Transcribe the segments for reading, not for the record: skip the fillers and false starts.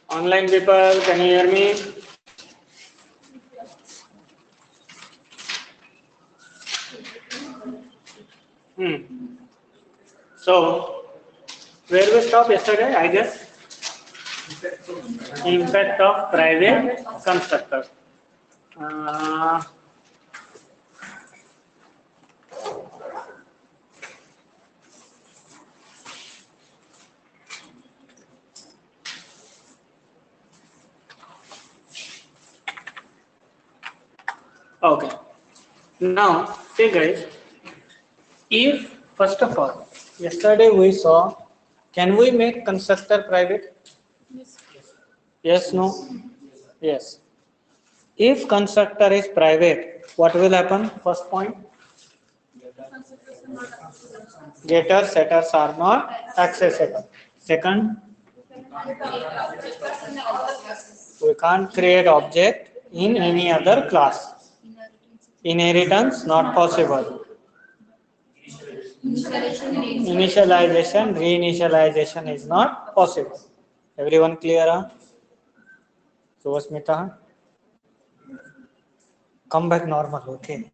Online people, can you hear me? So, where we stopped yesterday, I guess? Impact of private constructor. Okay. Now, see guys, if first of all, yesterday we saw, can we make constructor private? Yes, no? Yes. If constructor is private, what will happen? First point. Getters, setters are not accessible. Second, we can't create object in any other class. Inheritance not possible. Initialization, reinitialization is not possible. Everyone clear? Huh? So, Smita, come back normal, okay?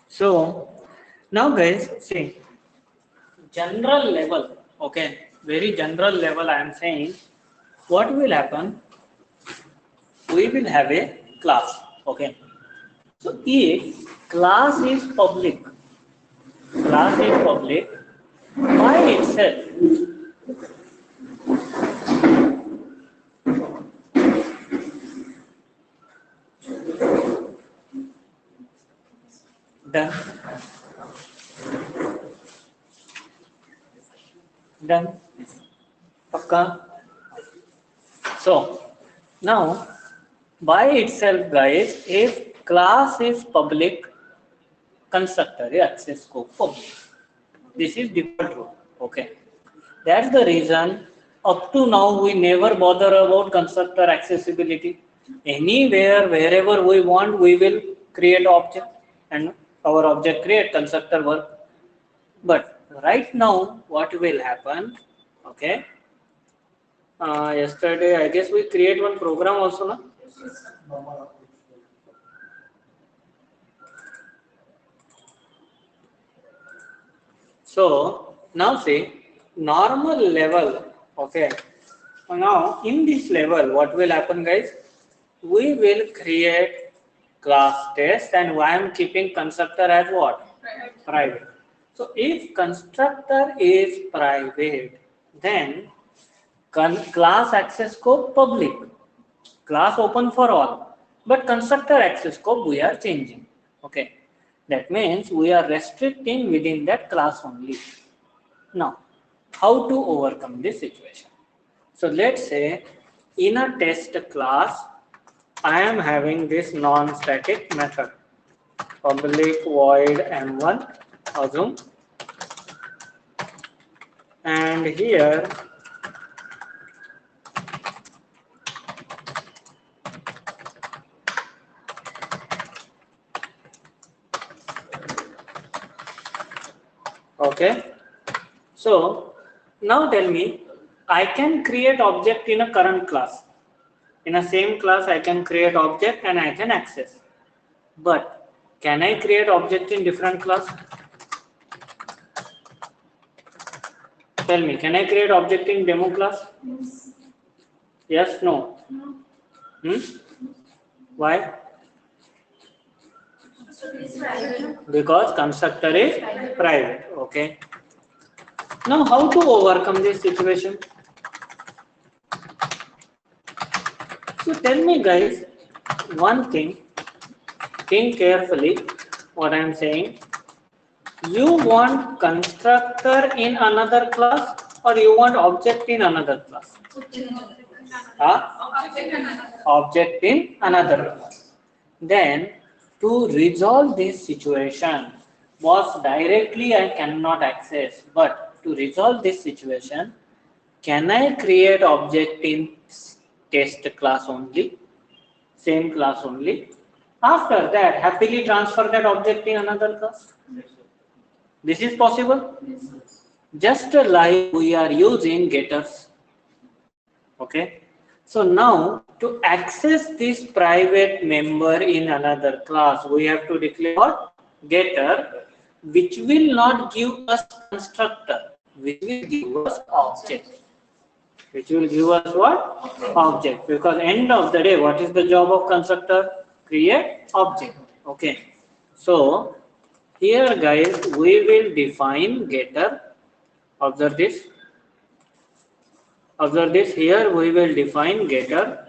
So, now guys, see, general level, okay, very general level I am saying, what will happen? We will have a class, okay. So, if class is public by itself, done. Okay. So, now by itself guys, if class is public, constructor access को public. This is default rule. Okay. That's the reason up to now we never bother about constructor accessibility. Anywhere, wherever we want, we will create object and our object create constructor work. But right now, what will happen? Okay. Yesterday, I guess we create one program also, na? So now see normal level, okay. Now in this level, what will happen, guys? We will create class test, and I am keeping constructor as what? Private. So if constructor is private, then class access scope public, class open for all, but constructor access scope we are changing. Okay. That means we are restricting within that class only. Now, how to overcome this situation? So let's say in a test class, I am having this non-static method, public void m1 assume, and here okay. So now tell me, I can create object in a current class. In a same class, I can create object and I can access. But can I create object in different class? Tell me, can I create object in demo class? Yes, no? Why? Because constructor is private. Okay. Now, how to overcome this situation? So tell me guys, one thing, think carefully what I am saying. You want constructor in another class or you want object in another class? Object in another class. Then to resolve this situation, was directly I cannot access, but to resolve this situation, can I create object in test class only, same class only? After that, happily transfer that object in another class. This is possible. Just like we are using getters. Okay. So now to access this private member in another class, we have to declare what? Getter, which will not give us constructor, which will give us object. Which will give us what? Object. Because end of the day, what is the job of constructor? Create object. Okay. So here guys, we will define getter. Observe this. Observe this. Here we will define getter.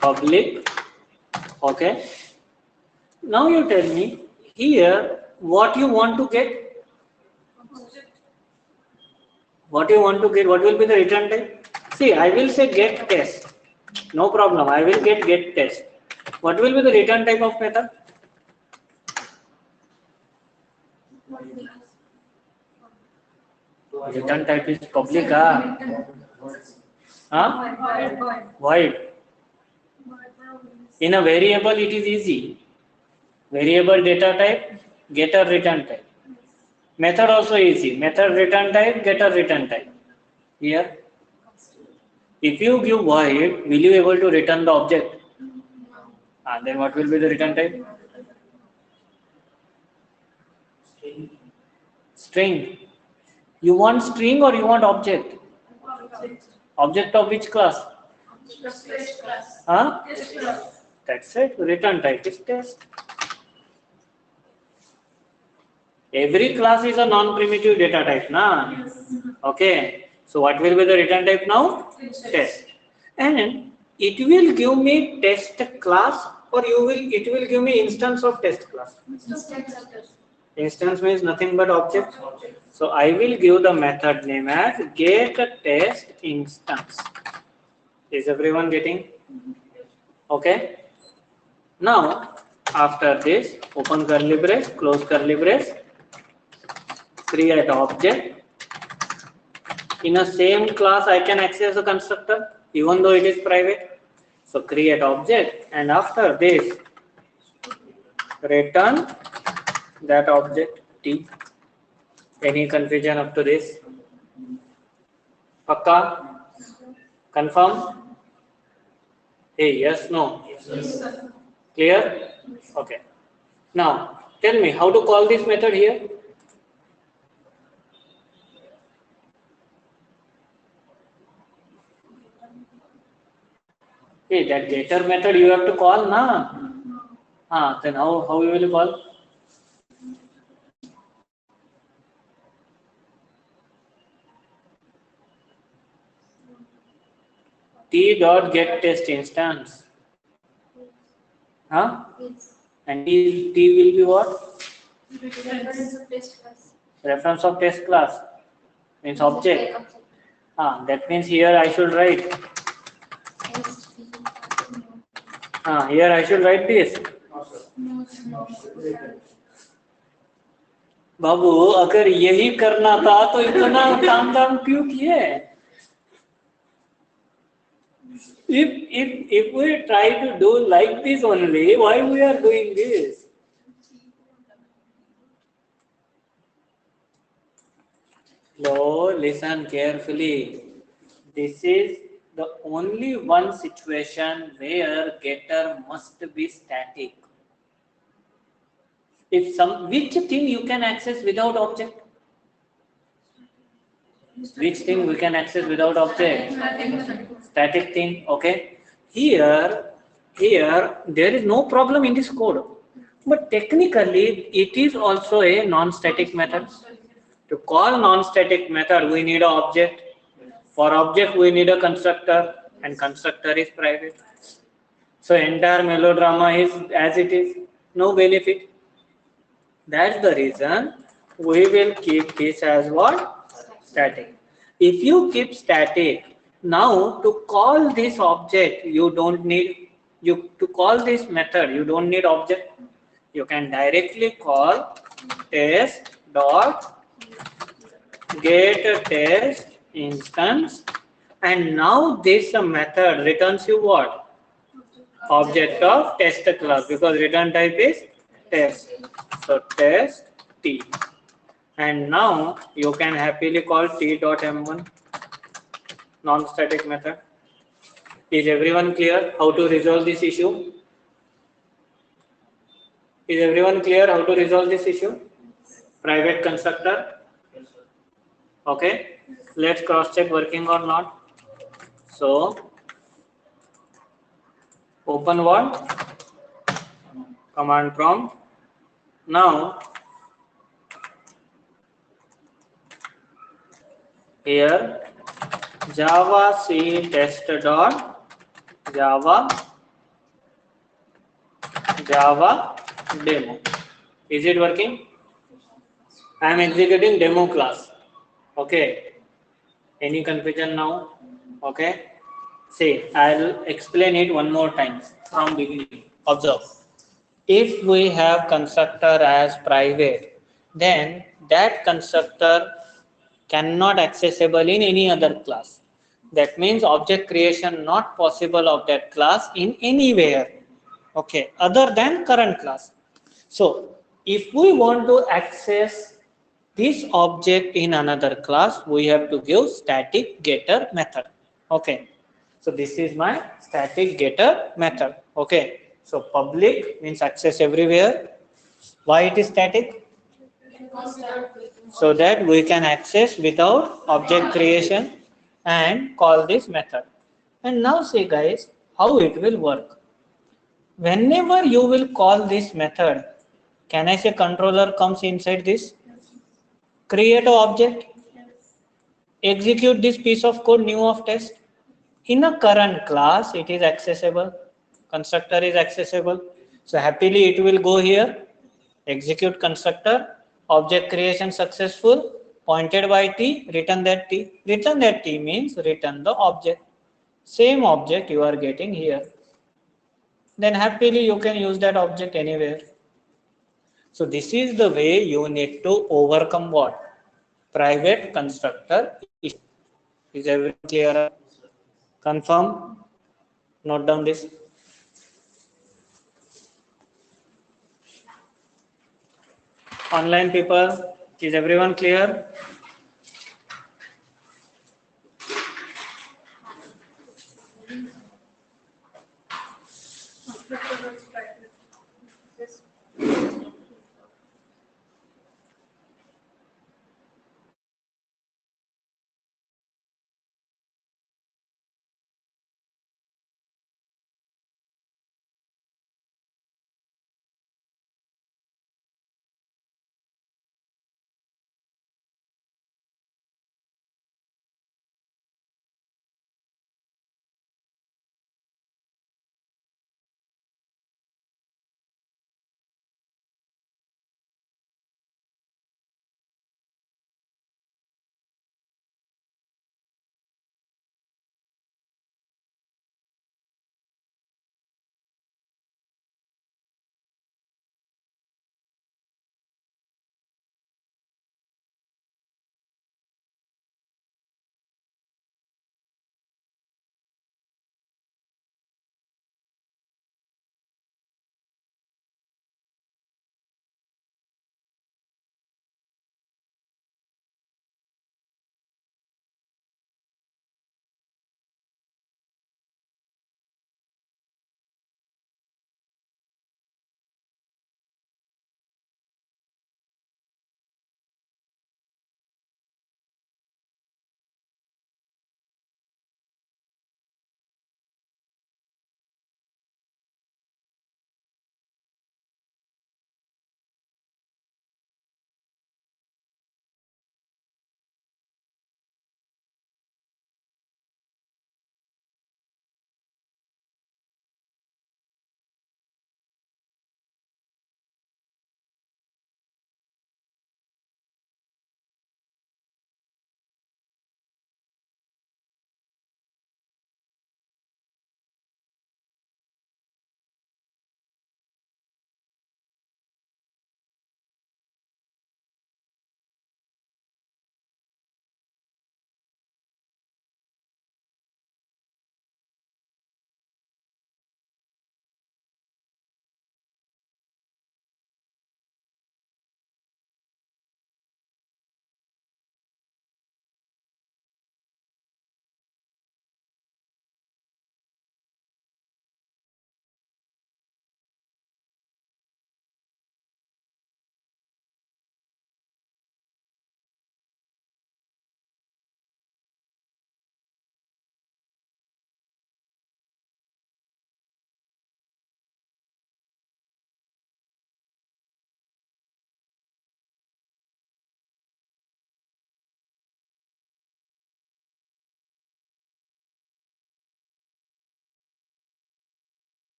Public. Okay. Now you tell me here what you want to get. What you want to get? What will be the return type? See, I will say get test. No problem. I will get test. What will be the return type of method? Return type is public. Void. In a variable, it is easy. Variable data type, getter return type. Method also easy. Method return type, getter return type. Here, if you give void, will you able to return the object? And then what will be the return type? String. You want string or you want object? Object of which class? Huh? That's it. Return type is test. Every class is a non-primitive data type, na? Okay. So what will be the return type now? Test. And it will give me test class, or it will give me instance of test class. Instance means nothing but object. So I will give the method name as get test instance. Is everyone getting? Okay. Now after this, open curly brace, close curly brace, create object. In a same class I can access a constructor even though it is private. So create object, and after this return that object T. Any confusion up to this? Pakka? Confirm? Hey, yes, no? Yes. Clear? Okay. Now tell me how to call this method here. Hey, that getter method you have to call, na? Then how you will call? T dot get test instance. And T will be what? Reference of test class. Reference of test class. Means object. That means here I should write. Here I should write this. बाबू अगर यही करना था तो इतना काम क्यों किए? If we try to do like this only, why we are doing this? So listen carefully. This is the only one situation where getter must be static. Which thing you can access without object? Which thing we can access without object? Static thing. Okay. Here there is no problem in this code, but technically it is also a non-static method. To call non-static method, we need an object. For object, we need a constructor, and constructor is private. So entire melodrama is as it is, no benefit. That's the reason we will keep this as what? Static. If you keep static, now to call this object, you don't need, to call this method, you don't need object. You can directly call test dot get test instance, and now this method returns you what? Object of test class, because return type is test. So test t, and now you can happily call t.m1 non-static method. Is everyone clear how to resolve this issue? Is everyone clear how to resolve this issue? Private constructor. Okay, let's cross check working or not. So open what? Command prompt. Now here java c test dot java demo. Is it working? I am executing demo class. Okay. Any confusion now? Okay. See, I'll explain it one more time from beginning. Observe. If we have constructor as private, then that constructor cannot accessible in any other class. That means object creation not possible of that class in anywhere. Okay, other than current class. So if we want to access this object in another class, we have to give static getter method. Okay, so this is my static getter method. Okay, so public means access everywhere. Why it is static? So that we can access without object creation and call this method. And now see guys how it will work. Whenever you will call this method, can I say controller comes inside this? Create an object, execute this piece of code new of test. In a current class, it is accessible. Constructor is accessible. So happily it will go here, execute constructor, object creation successful, pointed by t, return that t. Return that t means return the object. Same object you are getting here. Then happily you can use that object anywhere. So this is the way you need to overcome what? Private constructor issue. Is everything clear? Confirm? Note down this. Online people, is everyone clear?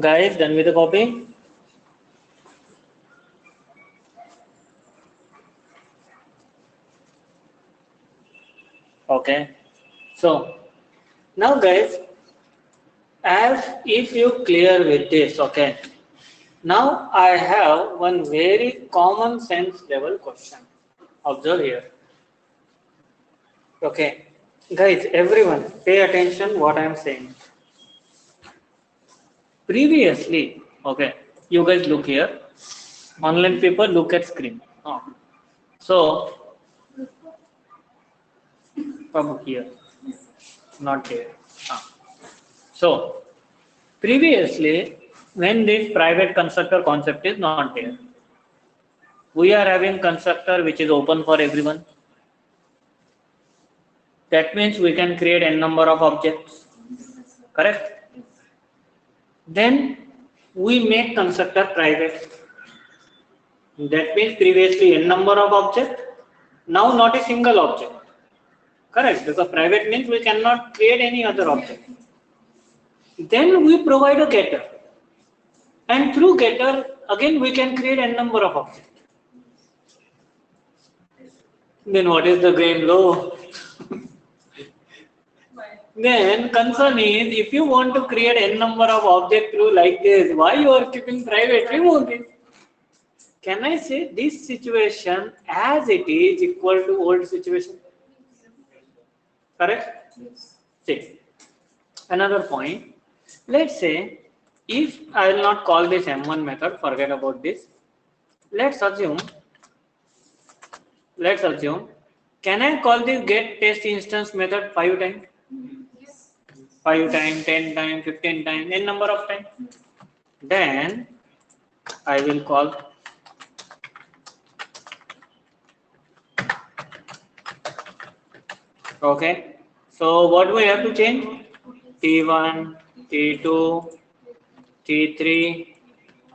Guys, done with the copy? Okay. So now guys, as if you clear with this, okay. Now I have one very common sense level question. Observe here. Okay. Guys, everyone pay attention what I am saying. Previously, okay, you guys look here. Online people look at screen. Oh. So from here, not here. Ah. So previously, when this private constructor concept is not there, we are having constructor which is open for everyone. That means we can create n number of objects, correct? Then we make constructor private. That means previously n number of object, now not a single object, correct? Because private means we cannot create any other object. Then we provide a getter, and through getter again we can create n number of objects. Then what is the gain low? Then concern is, if you want to create n number of objects through like this, why you are keeping private? Remove it. Can I say this situation as it is equal to old situation? Correct? See, another point. Let's say if I will not call this M1 method, forget about this. Let's assume, can I call this get test instance method 5 times? 5 times, 10 times, 15 times, n number of times. Then I will call okay. So what do we have to change? T1, T2, T3,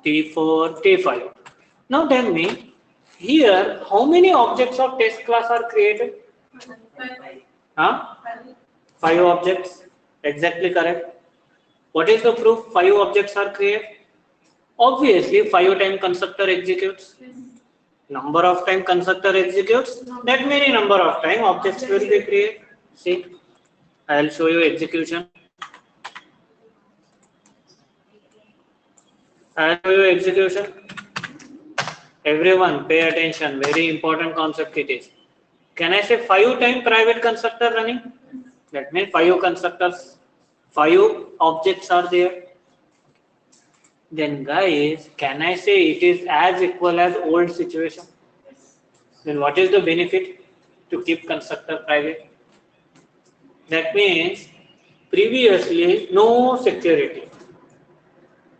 T4, T5. Now tell me, here how many objects of test class are created? 5 objects. Exactly correct. What is the proof 5 objects are created? Obviously 5 times constructor executes. Number of time constructor executes, that many number of time objects will be created. See, I will show you execution. Everyone pay attention, very important concept it is. Can I say 5 times private constructor running? That means 5 constructors, 5 objects are there. Then guys, can I say it is as equal as old situation? Then what is the benefit to keep constructor private? That means previously no security.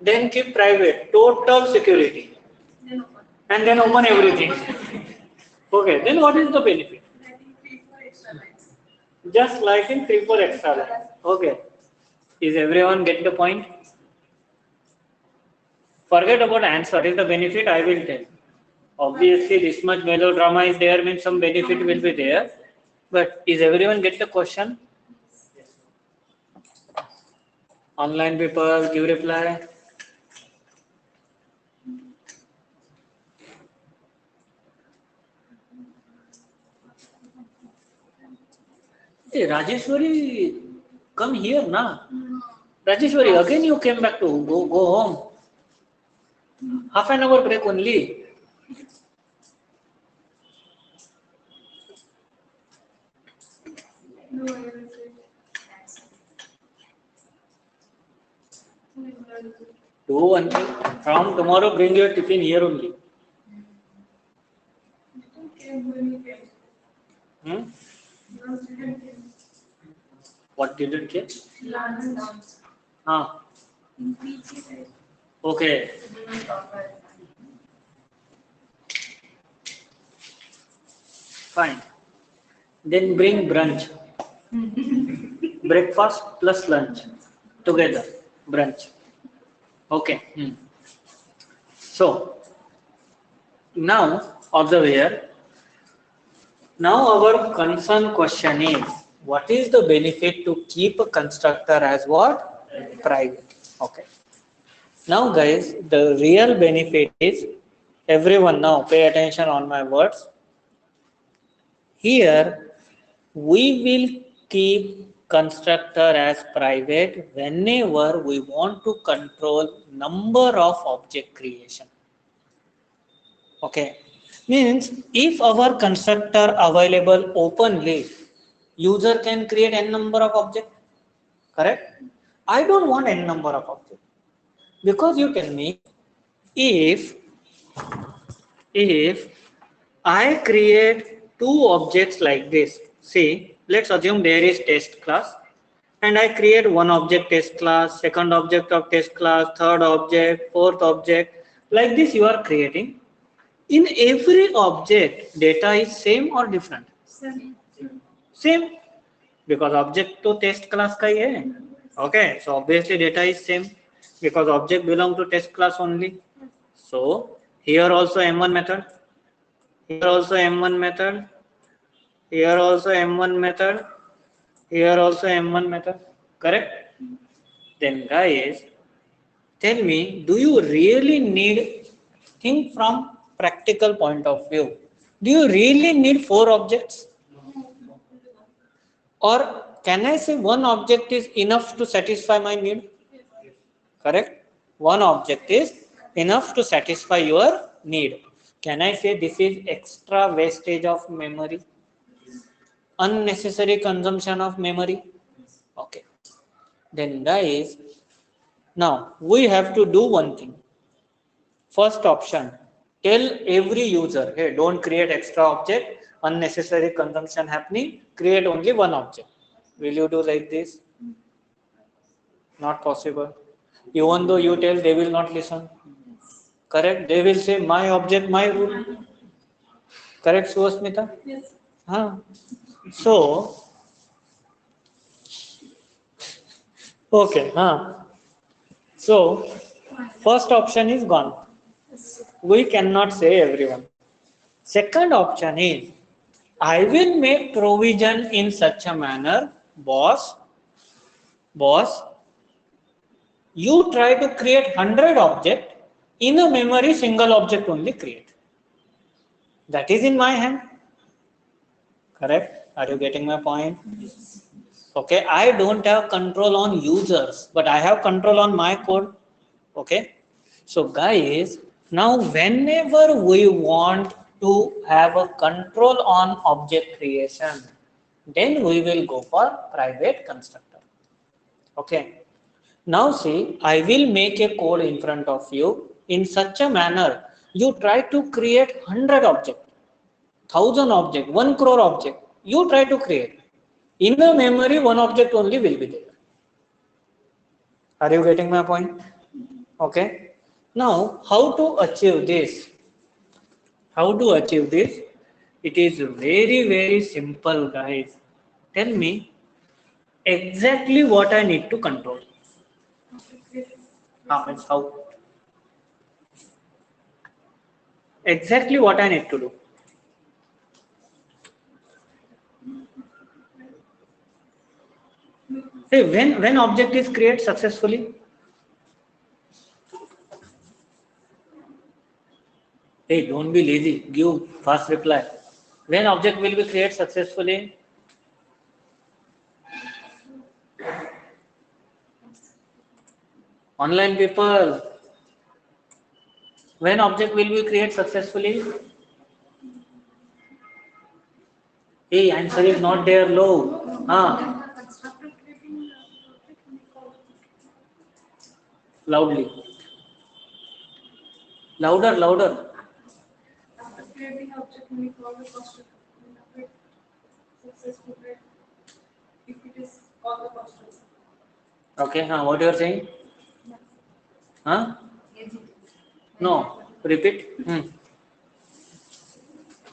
Then keep private, total security. And then open everything. Okay, then what is the benefit? Just like in 3-4 extra lines. Okay. Is everyone get the point? Forget about answer. What is the benefit? I will tell. Obviously, this much melodrama is there, means some benefit will be there. But is everyone get the question? Online people give reply. Hey, Rajeshwari, come here, na? Rajeshwari, again you came back to go home. Half an hour break only. Do one thing. From tomorrow, bring your tiffin here only. What didn't get? Okay. Fine. Then bring brunch. Breakfast plus lunch together. Brunch. Okay. So now observe here. Now our concern question is, what is the benefit to keep a constructor as what? Private. Okay. Now guys, the real benefit is, everyone now pay attention on my words. Here we will keep constructor as private whenever we want to control number of object creation. Okay, means if our constructor available openly, user can create n number of objects, correct? I don't want n number of objects, because you tell me, if I create two objects like this, see, let's assume there is test class, and I create one object test class, second object of test class, third object, fourth object, like this you are creating. In every object, data is same or different? Same, because object to test class का ही है. Okay, so obviously data is same because object belong to test class only. So here also M1 method, here also M1 method, here also M1 method, here also M1 method, correct? Then guys, tell me, do you really need, think from practical point of view, do you really need 4 objects? Or can I say one object is enough to satisfy my need? Correct? One object is enough to satisfy your need. Can I say this is extra wastage of memory? Unnecessary consumption of memory? Okay. Then guys, now we have to do one thing. First option, tell every user, hey, don't create extra object, unnecessary consumption happening, create only one object. Will you do like this? Not possible. Even though you tell, they will not listen. Correct? They will say, my object, my rule. Correct, Suhasmita? Yes. Huh. So, okay. Huh. So, first option is gone. We cannot say everyone. Second option is, I will make provision in such a manner, boss, you try to create 100 object, in a memory single object only create. That is in my hand. Correct? Are you getting my point? Okay, I don't have control on users, but I have control on my code. Okay, so guys, now whenever we want to have a control on object creation, then we will go for private constructor. Okay, now see, I will make a code in front of you in such a manner, you try to create 100 objects, 1000 object, 1 crore object, you try to create. In the memory, one object only will be there. Are you getting my point? Okay. Now, how to achieve this? How to achieve this? It is very, very simple, guys. Tell me exactly what I need to control. How? Exactly what I need to do. Hey, when object is created successfully, hey, don't be lazy, give fast reply. When object will be created successfully? Online people, when object will be created successfully? Hey, answer is not there, low. Loudly. Louder. Creating object when we call the constructor successful if it is called the constructor. Okay, what you are saying? Huh? No, repeat.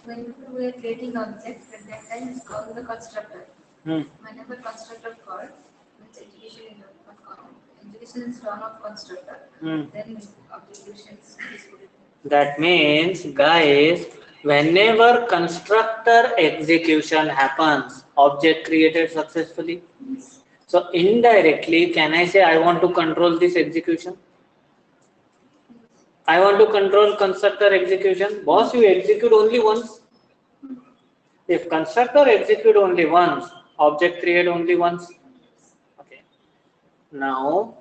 Whenever we are creating objects, at that time it's called the constructor. Whenever constructor called, means execution is done of constructor, then execution is disputed. That means, guys, whenever constructor execution happens, object created successfully. So indirectly, can I say I want to control this execution? I want to control constructor execution. Boss, you execute only once. If constructor execute only once, object create only once. Okay. Now,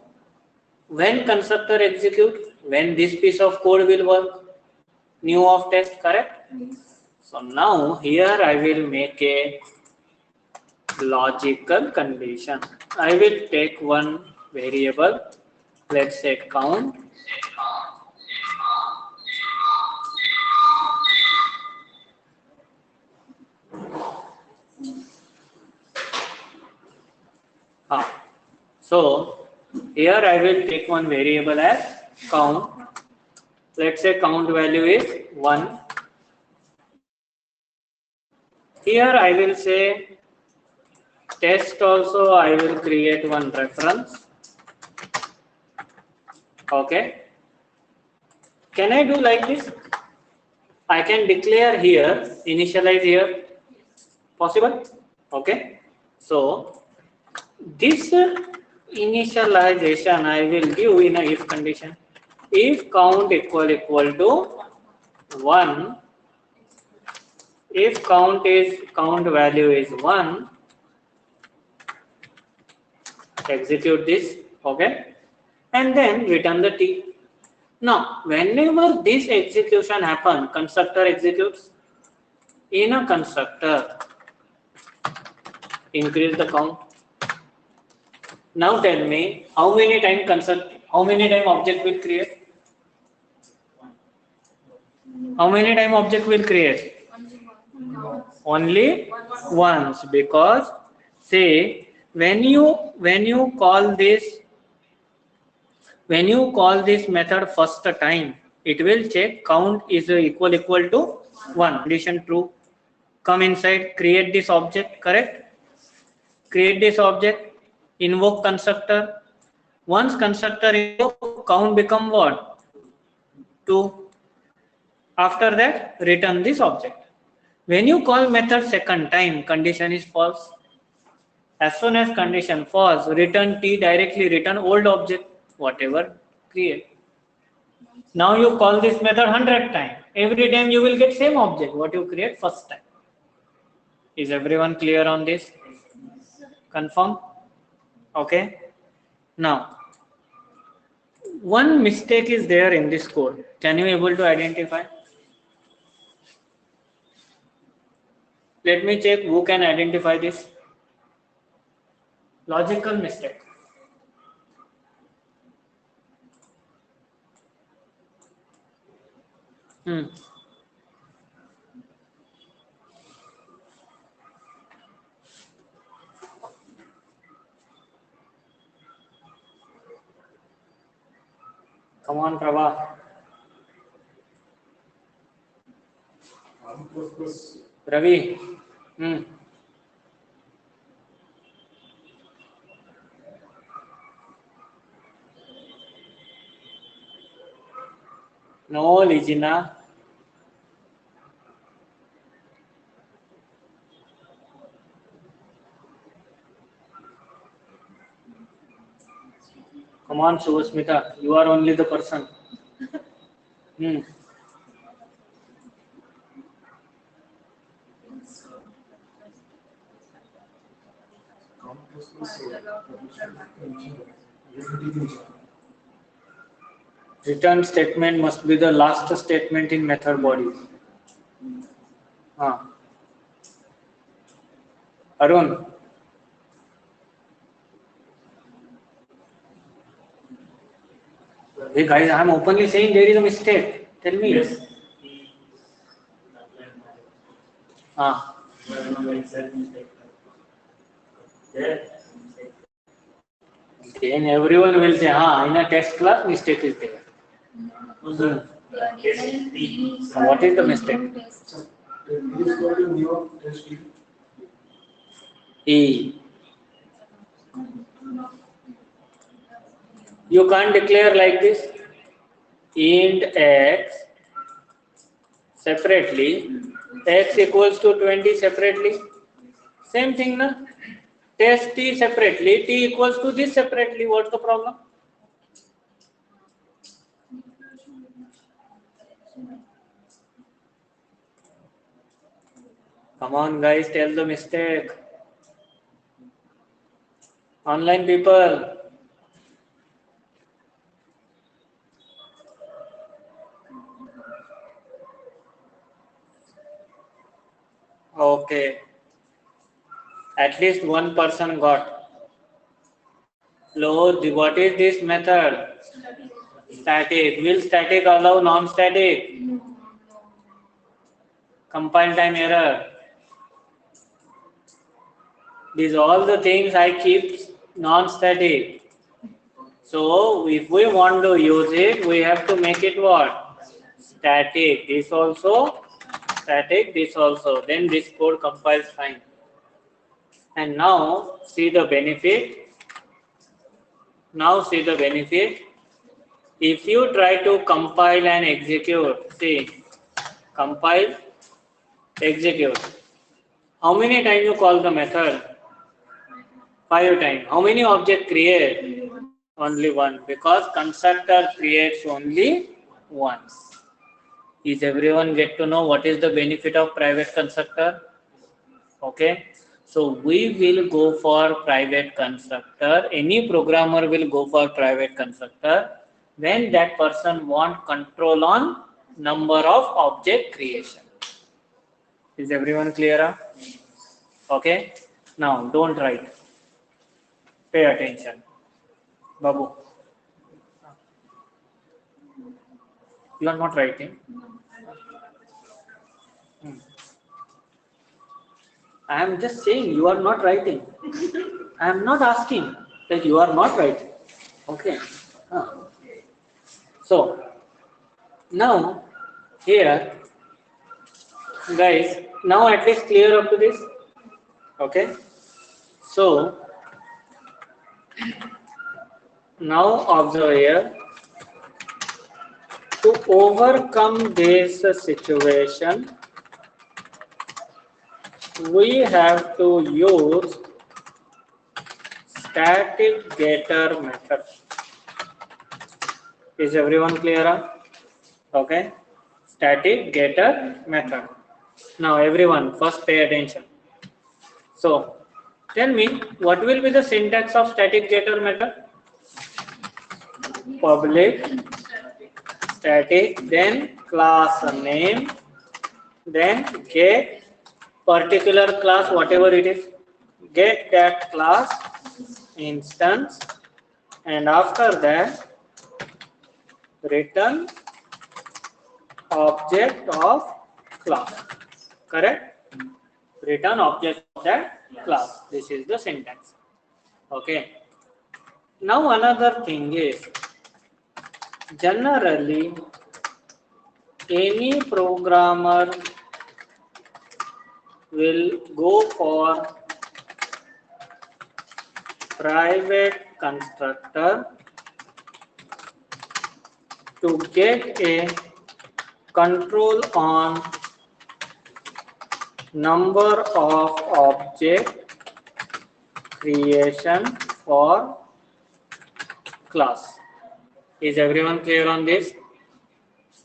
when constructor execute, when this piece of code will work, new of test, correct? So now here I will make a logical condition. I will take one variable, let's say count. So here I will take one variable as count. Let's say count value is 1. Here I will say test also, I will create one reference. Okay. Can I do like this? I can declare here, initialize here. Possible? Okay. So this initialization I will give in a if condition. If count equal to 1, if count value is 1, execute this, okay, and then return the t. Now, whenever this execution happen, constructor executes. In a constructor, increase the count. Now tell me how many time object will create? How many time object will create? Only once, because say when you call this method first time, it will check count is equal to 1. Condition true. Come inside, create this object, correct? Create this object, invoke constructor. Once constructor invoke, count become what? 2. After that, return this object. When you call method second time, condition is false. As soon as condition false, return t, directly return old object, whatever create. Now you call this method 100 times. Every time you will get same object, what you create first time. Is everyone clear on this? Confirm? Okay. Now, one mistake is there in this code. Can you able to identify? Let me check who can identify this. Logical mistake. Come on, Prabha. Ravi. No, Ligina. Come on, Subhasmita. You are only the person. Return statement must be the last statement in method body. Arun. Hey guys, I am openly saying there is a mistake. Tell me. Yes. Then everyone will say, in a test class, mistake is there. What is the mistake? E. You can't declare like this. Int x separately, x equals to 20 separately. Same thing, na? Test t separately, t equals to this separately. What's the problem? Come on, guys, tell the mistake. Online people. Okay. At least one person got. Lord, what is this method? Static. Will static allow non-static? Compile time error. These all the things I keep non-static. So if we want to use it, we have to make it what? Static. This also static. This also. Then this code compiles fine. And now see the benefit. Now see the benefit. If you try to compile and execute, see, compile, execute. How many times you call the method? 5 times. How many object create? Only one, because constructor creates only once. Is everyone get to know what is the benefit of private constructor? Okay. So we will go for private constructor. Any programmer will go for private constructor when that person want control on number of object creation. Is everyone clear? Okay. Now don't write. Pay attention. Babu. You are not writing. I am just saying you are not writing. I am not asking that you are not writing. Okay. So now here, guys, now at least clear up to this. Okay. So now observe here. To overcome this situation, we have to use static getter method. Is everyone clear? Okay. Static getter method. Now everyone, first pay attention. So tell me, what will be the syntax of static getter method? Public static, then class name, then get particular class, whatever it is, get that class instance, and after that return object of class. Correct? Return object of that class. This is the syntax. Okay. Now another thing is, generally any programmer will go for private constructor to get a control on number of object creation for class. Is everyone clear on this?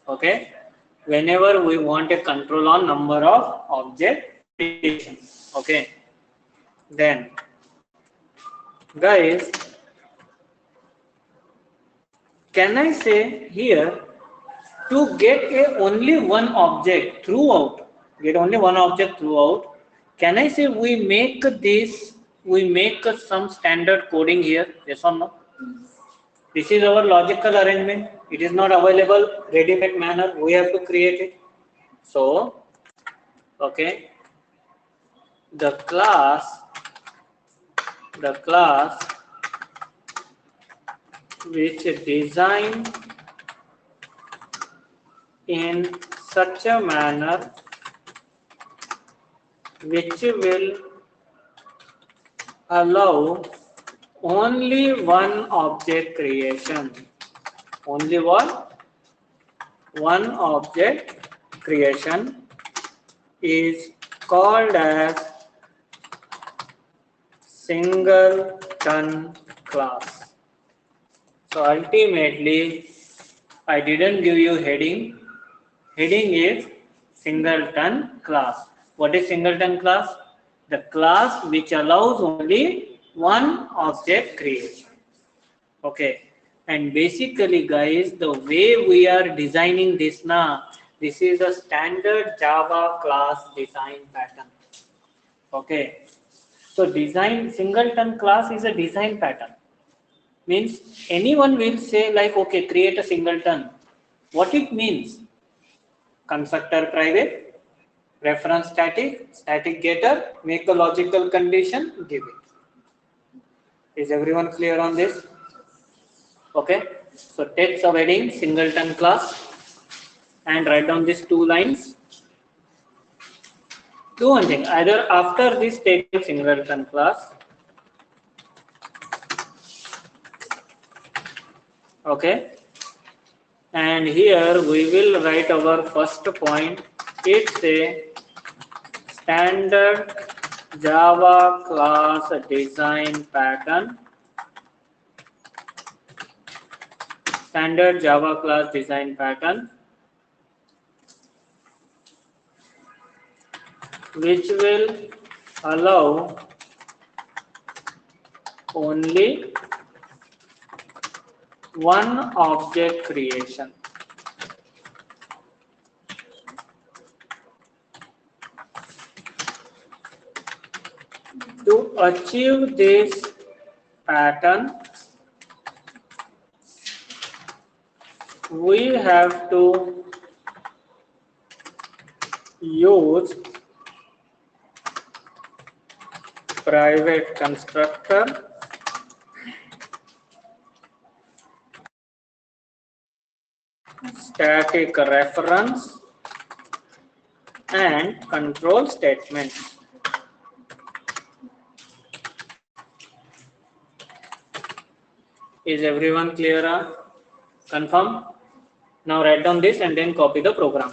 Okay. Whenever we want a control on number of object creation. Okay. Then, guys, can I say here to get a only one object throughout? Get only one object throughout. Can I say we make this? We make some standard coding here. Yes or no? This is our logical arrangement. It is not available ready-made manner. We have to create it. So, okay, the class which is designed in such a manner which will allow only one object creation. Only one object creation is called as singleton class. So ultimately, I didn't give you heading. Heading is singleton class. What is singleton class? The class which allows only one object creation. Okay, and basically guys, the way we are designing this now, this is a standard Java class design pattern. Okay, so design singleton class is a design pattern. Means anyone will say like, okay, create a singleton. What it means? Constructor private, reference static, static getter, make a logical condition, give it. Is everyone clear on this? Okay, so text of heading singleton class and write down these two lines. Do one thing, either after this statement singleton class, okay, and here we will write our first point. It's a standard Java class design pattern. Standard Java class design pattern which will allow only one object creation. To achieve this pattern, we have to use private constructor static reference and control statements. Is everyone clear? Confirm? Now write down this and then copy the program.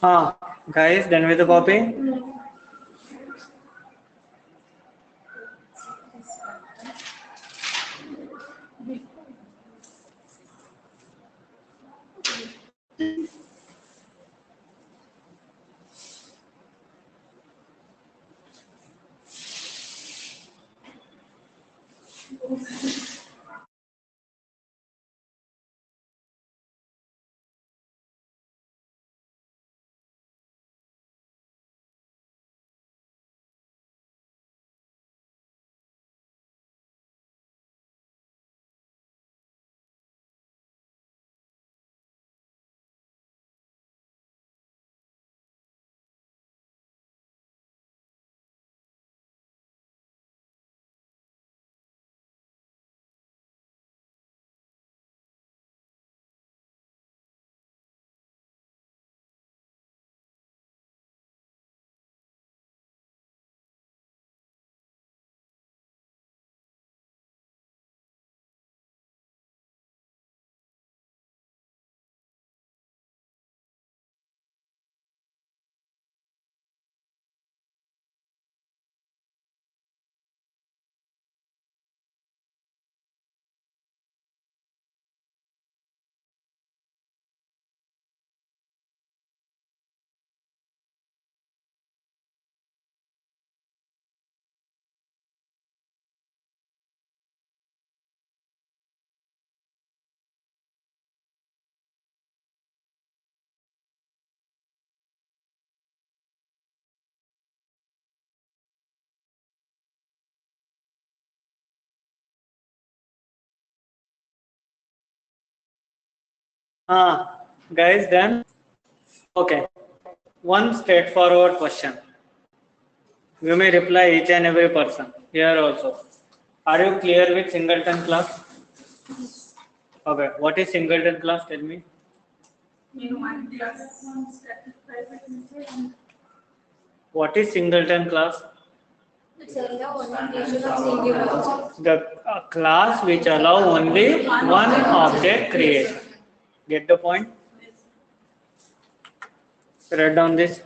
Guys, done with the copy? Guys, done? Okay. One straightforward question. You may reply each and every person here also. Are you clear with singleton class? Okay. What is singleton class? Tell me. What is singleton class? The class which allow only one object creation. Get the point? Write down this.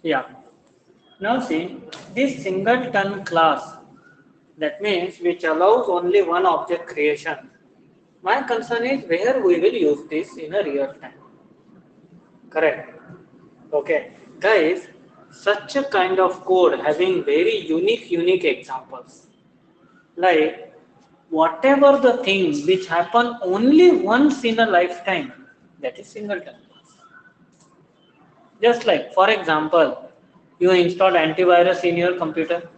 Yeah. Now see, this singleton class, that means which allows only one object creation. My concern is where we will use this in a real time. Correct. Okay. Guys, such a kind of code having very unique examples. Like whatever the thing which happen only once in a lifetime, that is singleton. Just like, for example, you install antivirus in your computer.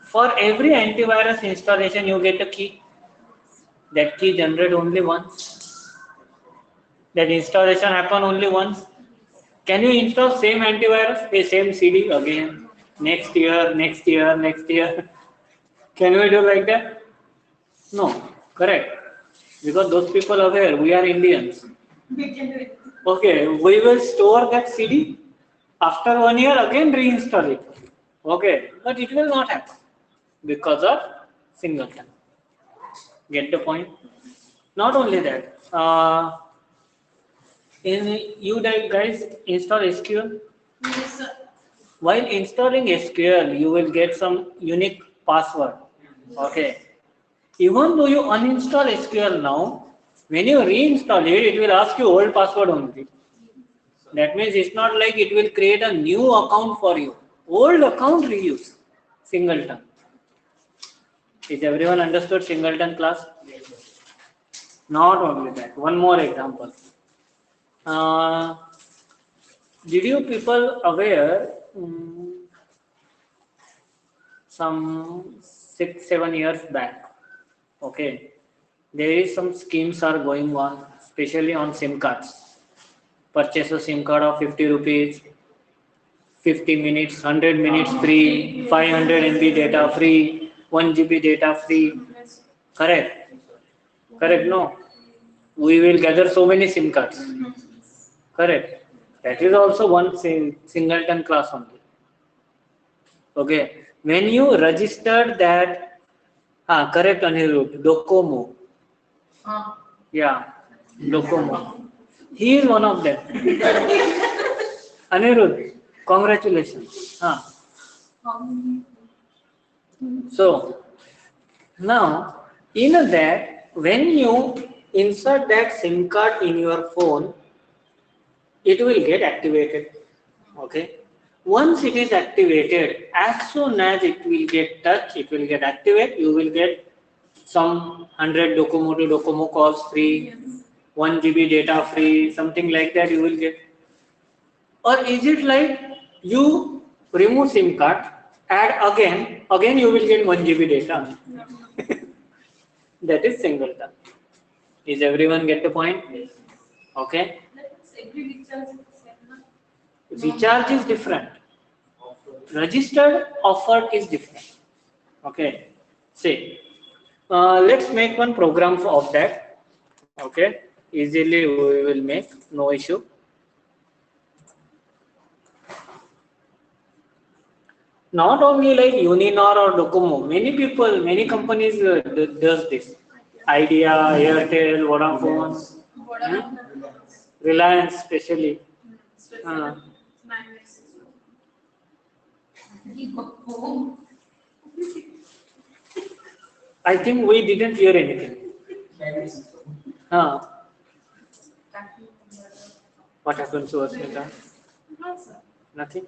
For every antivirus installation, you get a key. That key generate only once. That installation happen only once. Can you install same antivirus, a same CD again, next year, next year, next year? Can we do like that? No, correct. Because those people aware we are Indians. Okay, we will store that CD. After 1 year, again reinstall it. Okay, but it will not happen because of singleton. Get the point? Not only that, you guys install SQL. Yes, sir. While installing SQL, you will get some unique password. Okay. Even though you uninstall SQL now, when you reinstall it, it will ask you old password only. That means it's not like it will create a new account for you. Old account reuse. Singleton. Is everyone understood singleton class? Not only that. One more example. Did you people aware some 6-7 years back? Okay, there is some schemes are going on, especially on SIM cards. Purchase a SIM card of 50 rupees, 50 minutes, 100 minutes free, 500 MB data free, 1 GB data free. Correct? Correct, no? We will gather so many SIM cards. Correct? That is also one singleton class only. Okay. When you registered that, correct Anirudh, Docomo. Yeah, Docomo. He is one of them. Anirudh, congratulations. So, now, in that, when you insert that SIM card in your phone, it will get activated. Okay. Once it is activated, as soon as it will get touch, it will get activated, you will get some 100 Docomo to Docomo calls free, 1 GB data free, something like that you will get. Or is it like you remove SIM card, add again you will get 1 GB data. That is singleton. Is everyone get the point? Okay. Recharge is different. Registered offered is different. Okay. See, let's make one program of that. Okay. Easily we will make, no issue. Not only like Uninor or Docomo, many people, many companies does this. Idea, Airtel, Vodafone, Reliance especially. I think we didn't hear anything. What happened to us, Mita? Nothing?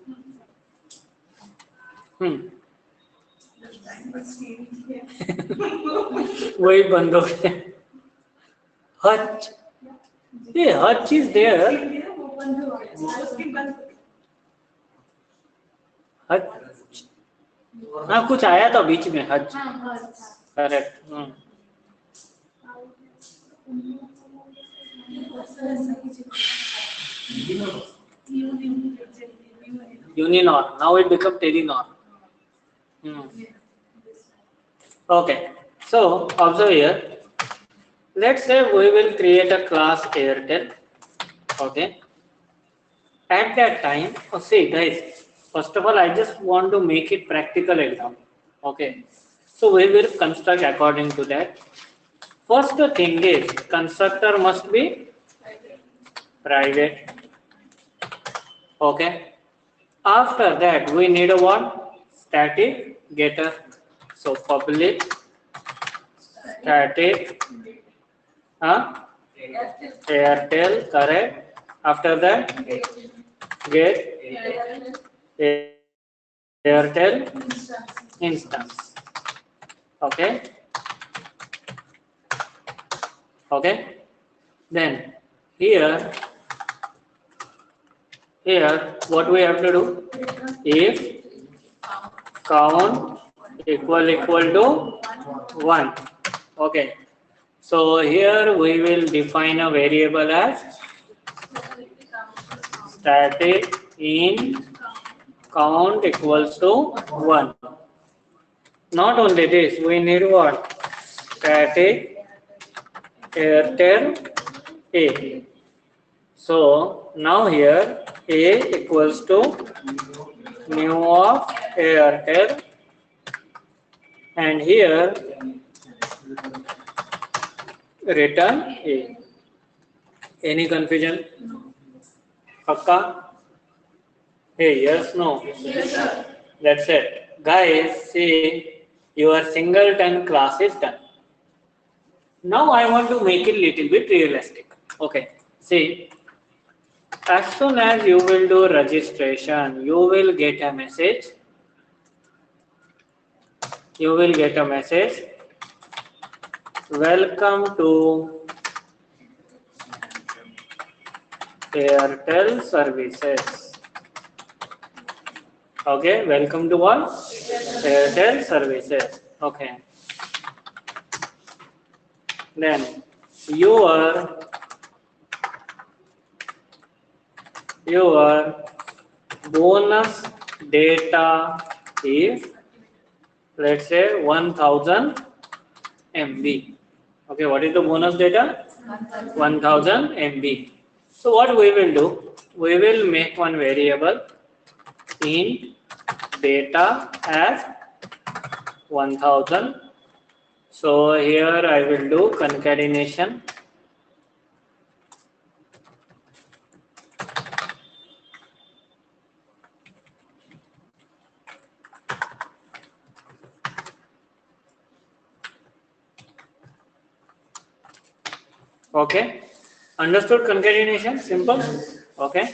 वही बंद हो गया. Hutch. Yeah, Hutch is there. Hutch. हाँ कुछ आया था बीच में Hutch. Correct. Uninor. Now it become Telenor. Okay. So observe here. Let's say we will create a class Airtel. Okay. At that time, see guys. First of all, I just want to make it practical example. Okay. So we will construct according to that. First thing is constructor must be private. Okay. After that, we need a what? Static getter. So public static Airtel, correct. After that, get Airtel instance. Okay. Okay. Then here what we have to do? If count equal to 1. Okay. So here we will define a variable as static in count equals to 1. Not only this, we need what? Static Airtel A. So now here A equals to new of Airtel, and here return A. Any confusion? Pakka? Hey, yes, no? Yes, sir. That's it. Guys, see, your singleton class is done. Now I want to make it little bit realistic. Okay, see, as soon as you will do registration, you will get a message. You will get a message. Welcome to Airtel services. Okay, welcome to what? Airtel services. Okay. Then your bonus data is, let's say, 1000 MB. Okay, what is the bonus data? 1000 MB. So what we will do? We will make one variable in data as 1000. So here I will do concatenation. Okay, understood concatenation? Simple. Okay,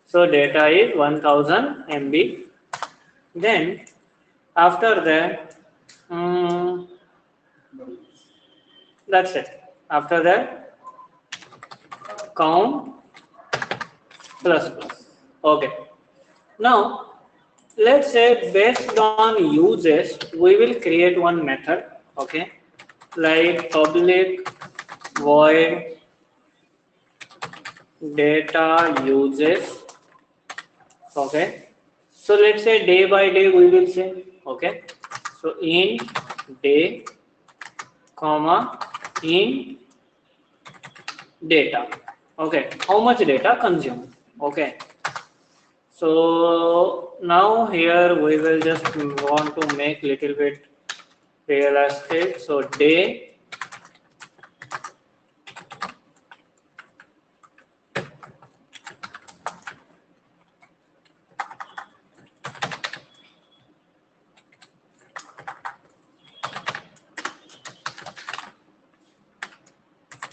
so data is 1000 MB. Then after that, that's it. After that, count plus plus. Okay. Now let's say based on uses, we will create one method. Okay, like public void data uses. Okay, so let's say day by day we will say. Okay, so in day comma in data. Okay, how much data consumed? Okay, so now here we will just want to make little bit realistic. So day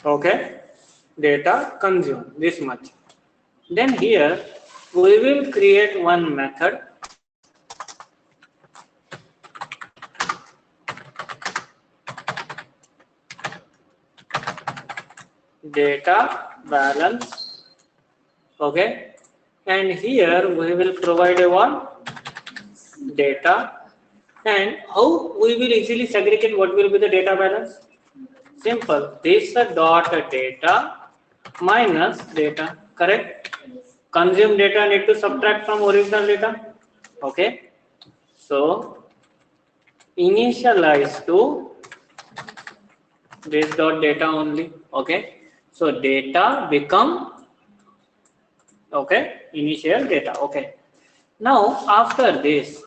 okay, data consumed this much. Then here we will create one method data balance. Okay, and here we will provide a one data. And how we will easily segregate what will be the data balance? Simple, this dot data minus data, correct? Consumed data need to subtract from original data. Okay, so initialize to this dot data only. Okay, so data become, okay, initial data. Okay, now after this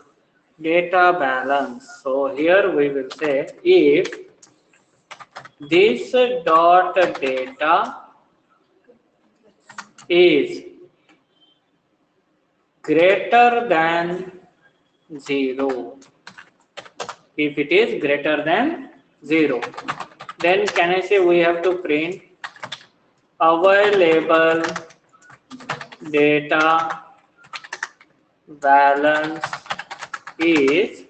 data balance, so here we will say if this dot data is greater than 0. If it is greater than 0, then can I say we have to print available data balance is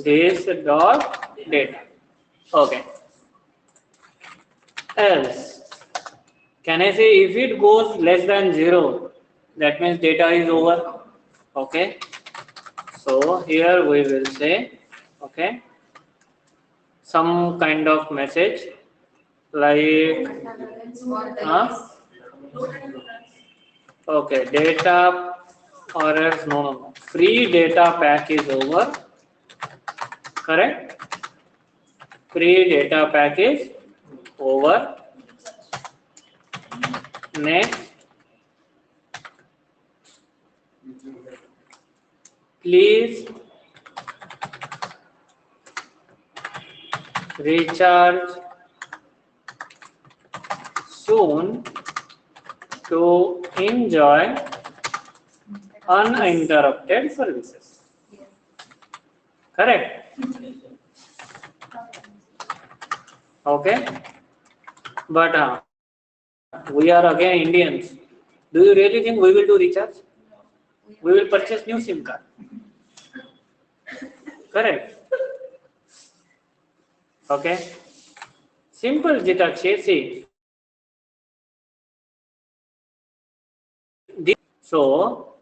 this dot data. Okay. Else, can I say if it goes less than 0, that means data is over. Okay. So here we will say, okay, some kind of message like, okay, data or else no, free data pack is over. Correct? Free data pack is over. Next, please recharge soon to enjoy uninterrupted services. Correct? Okay? But we are again Indians. Do you really think we will do recharge? We will purchase new SIM card. Correct? Okay? Simple Jitakshi, see. So,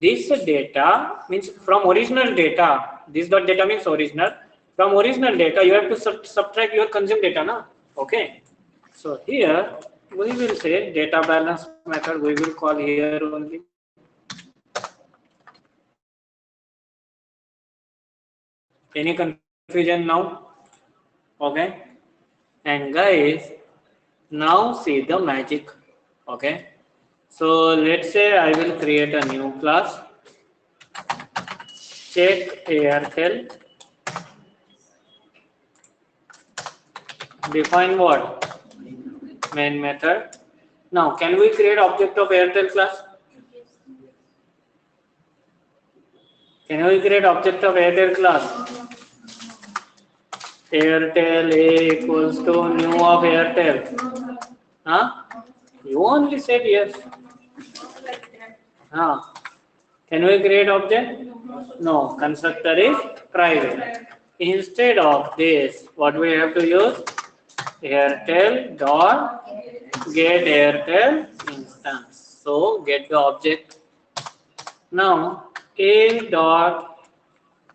this data means from original data, this dot data means original. From original data, you have to subtract your consumed data, na? Okay. So here we will say data balance method. We will call here only. Any confusion now? Okay. And guys, now see the magic. Okay. So let's say I will create a new class. Check Airtel. Define what? Main method. Now, can we create object of Airtel class? Can we create object of Airtel class? Airtel A equals to new of Airtel. Huh? You only said yes. Huh? Can we create object? No. Constructor is private. Instead of this, what we have to use? Airtel dot get Airtel instance. So get the object. Now A dot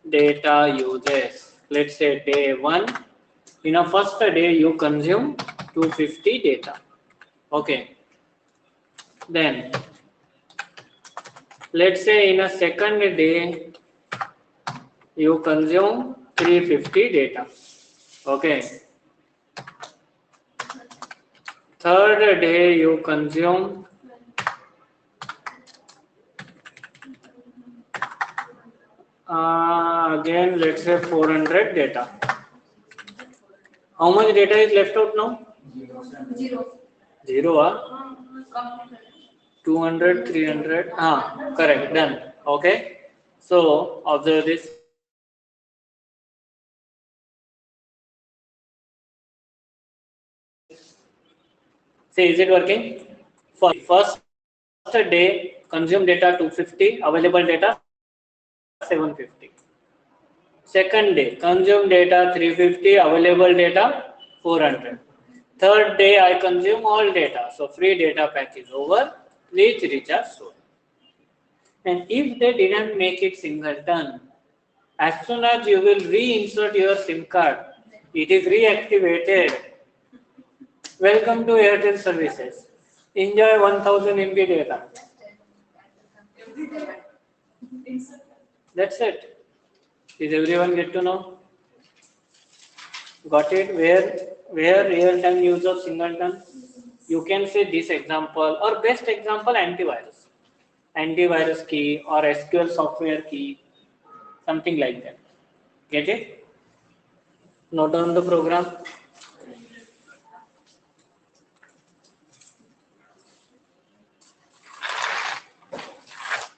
data uses. Let's say day 1. In a first day you consume 250 data. Okay. Then let's say in a second day you consume 350 data. Okay. Third day you consume again let's say 400 data. How much data is left out now? 0. 200, 300. Correct. Done. Okay. So observe this. Say, is it working? For first day, consume data 250, available data 750. Second day, consume data 350, available data 400. Third day, I consume all data. So free data pack is over. Please recharge soon. And if they didn't make it singleton, as soon as you will reinsert your SIM card, it is reactivated. Welcome to Airtel services. Enjoy 1000 MB data. That's it. Is everyone get to know? Got it? Where real-time use of singleton? You can say this example or best example antivirus. Antivirus key or SQL software key, something like that. Get it? Note down the program.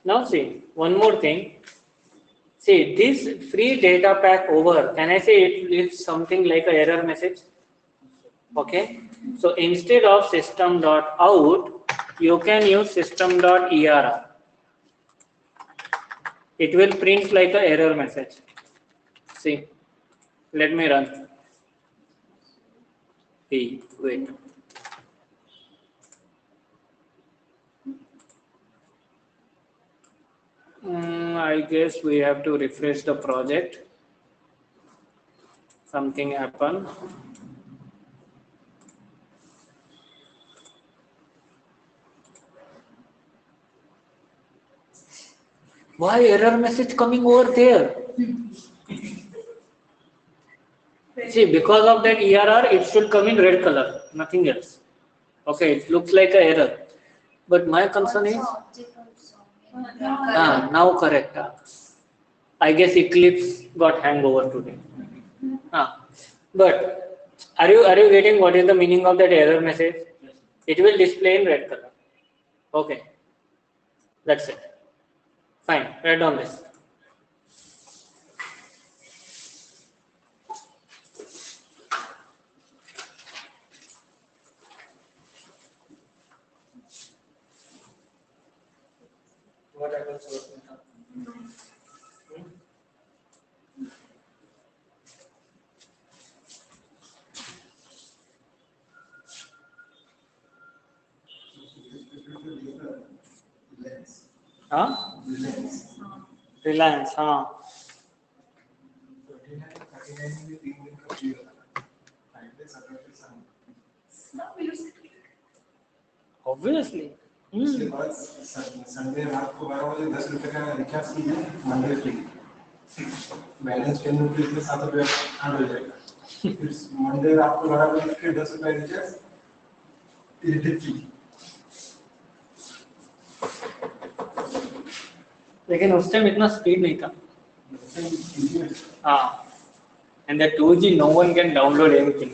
Now see, one more thing. See, this free data pack over, can I say it is something like a error message? Okay. So instead of system.out, you can use system.err. It will print like a error message. See, let me run. Wait. I guess we have to refresh the project. Something happened. Why error message coming over there? See, because of that ERR, it should come in red color, nothing else. Okay, it looks like an error. But my concern is, now correct. I guess Eclipse got hangover today. But are you getting what is the meaning of that error message? It will display in red color. Okay, that's it. Fine, write down this. What happens? Reliance, obviously. Sunday रात को 12 बजे 10 रुपए का recharge कीजिए, Monday free. Balance 10 रुपए से 7 रुपए add हो जाएगा। फिर मंडे रात को 12 बजे फिर 10 रुपए रिचार्ज, फिर फ्री। लेकिन उस टाइम इतना स्पीड नहीं था. And the 2G, no one can download anything.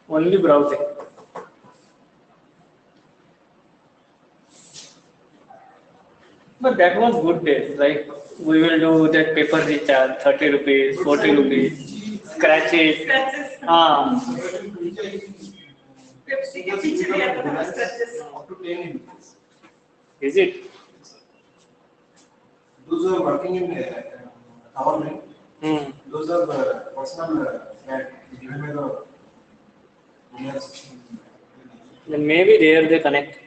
Only browsing. But that was good days. Like we will do that paper recharge, 30 rupees, 40 rupees, scratches. Is it? Those are working in government. Those are personal given by the university. Then maybe there they connect.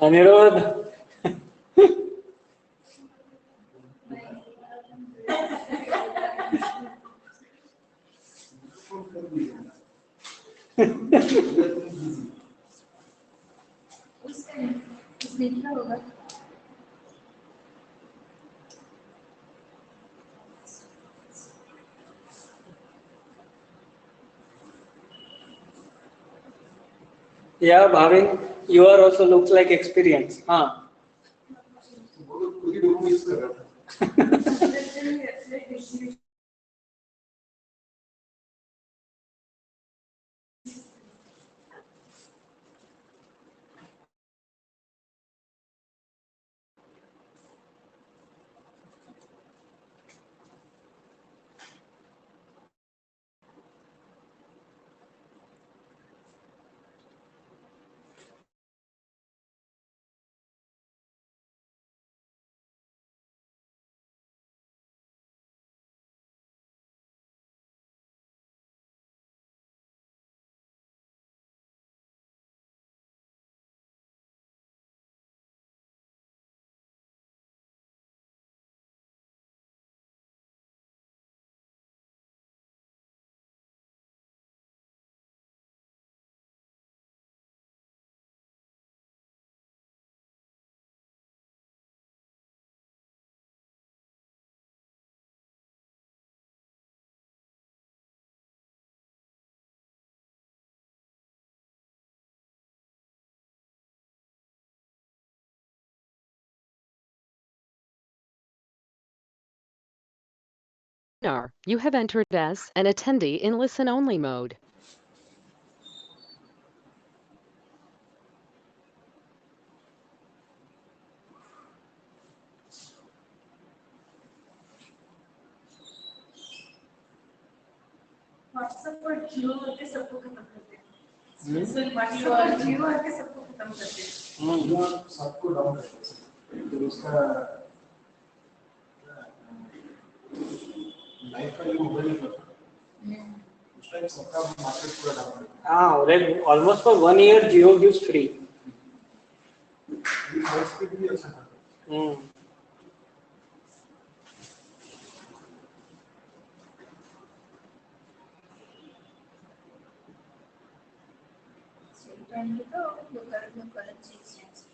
Anirudh. Yeah, Bhavin, you are also looks like experience. You have entered as an attendee in listen-only mode. WhatsApp पर जियो आके सबको खत्म करते हैं। WhatsApp पर जियो आके सबको खत्म करते हैं। जियो सबको डाउन करते हैं। तो उसका लाइफ का जो मोबाइल है उस टाइम सबका मार्केट पूरा डाउन है। हाँ, almost for 1 year Jio gives free. High speed भी अच्छा था। टाइम में तो currency exchange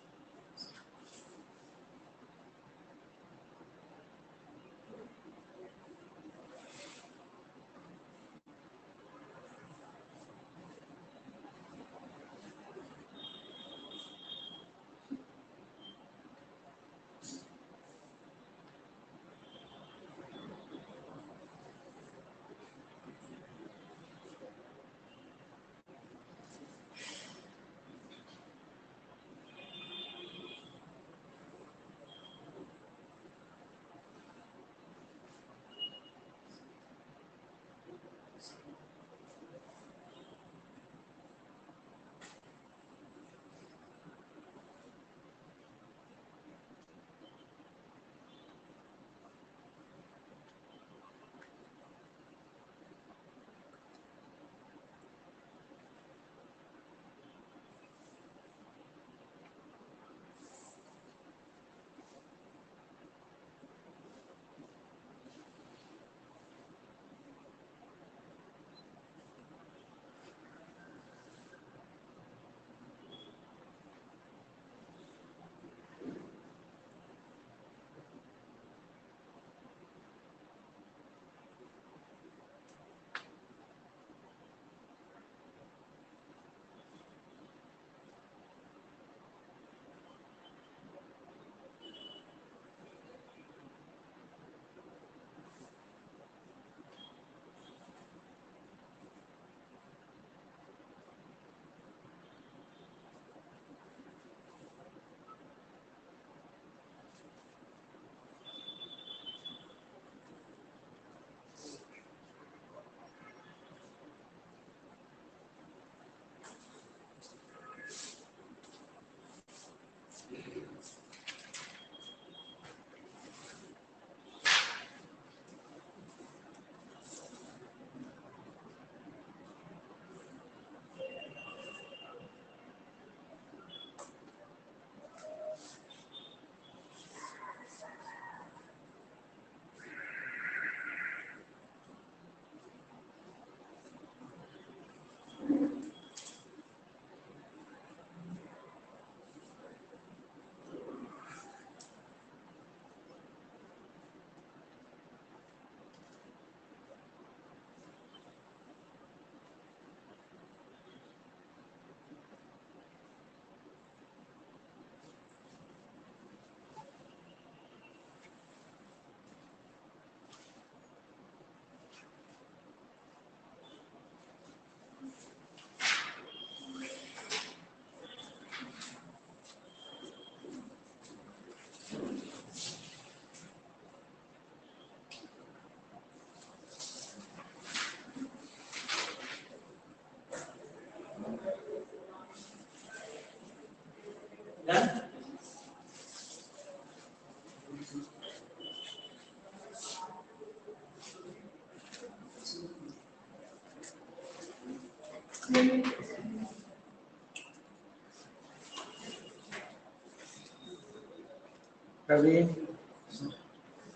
Ravi,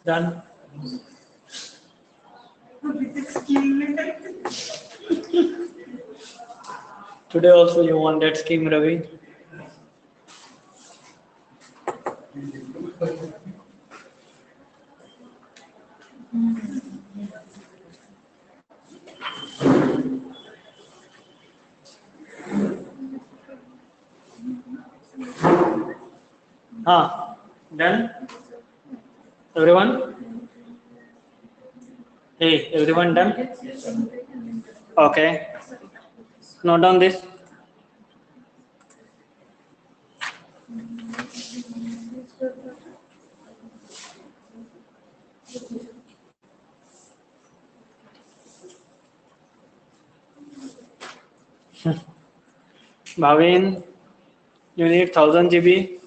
done. Today also you want that scheme, Ravi? Done? Everyone? Hey, everyone done? Okay. Note down this. Bhavin, you need 1000 GB.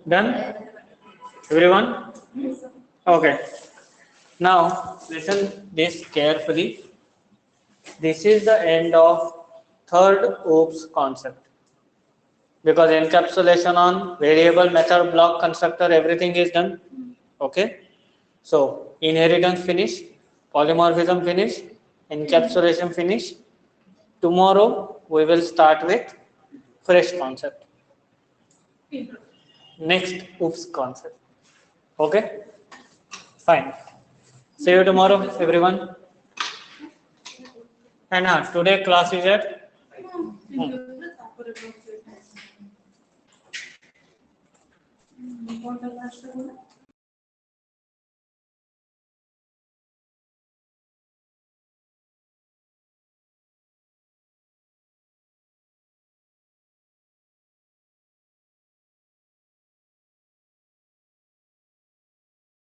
Done? Everyone? Okay. Now listen this carefully. This is the end of third OOPS concept. Because encapsulation on variable, method, block, constructor, everything is done. Okay. So inheritance finish, polymorphism finish, encapsulation finish. Tomorrow we will start with fresh concept. Next OOPS concept. Okay. Fine. See you tomorrow, everyone. And today class is at